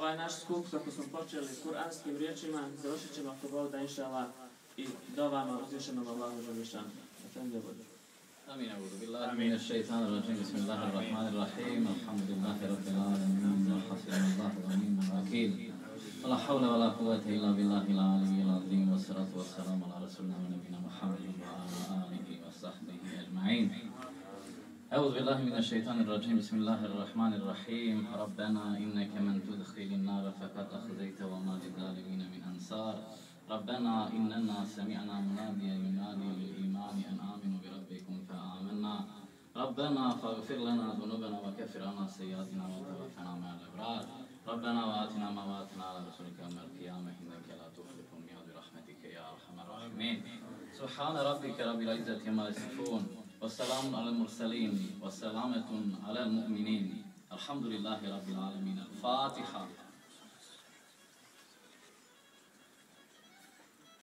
ovaj naš skup, kako smo počeli kuranskim riječima, završit ćemo ako Bog da inša Allah i dovama uzvišenom Allahu Želešanu. آمين. أعوذ بالله من الشيطان الرجيم. بسم الله الرحمن الرحيم. الحمد لله رب العالمين وحسبنا الله ونعم الوكيل. ولا حول ولا قوة إلا بالله العلي العظيم والصلاة والسلام على رسولنا ونبينا محمد وعلى آله وصحبه أجمعين. أعوذ بالله من الشيطان الرجيم. بسم الله الرحمن الرحيم. ربنا إنك من تدخل النار فقد أخزيت وما للظالمين من أنصار. ربنا إننا سمعنا مناديا ينادي للإيمان أن آمنوا بربكم فآمنا. ربنا فاغفر لنا ذنوبنا وكفر عنا سيئاتنا وتوفنا مع الأبرار. ربنا وآتنا ما وعدتنا على رسلك يوم القيامة إنك لا تخلف الميعاد برحمتك يا أرحم الراحمين. سبحان ربك رب العزة عما يصفون والسلام على المرسلين والسلامة على المؤمنين. الحمد لله رب العالمين. الفاتحة.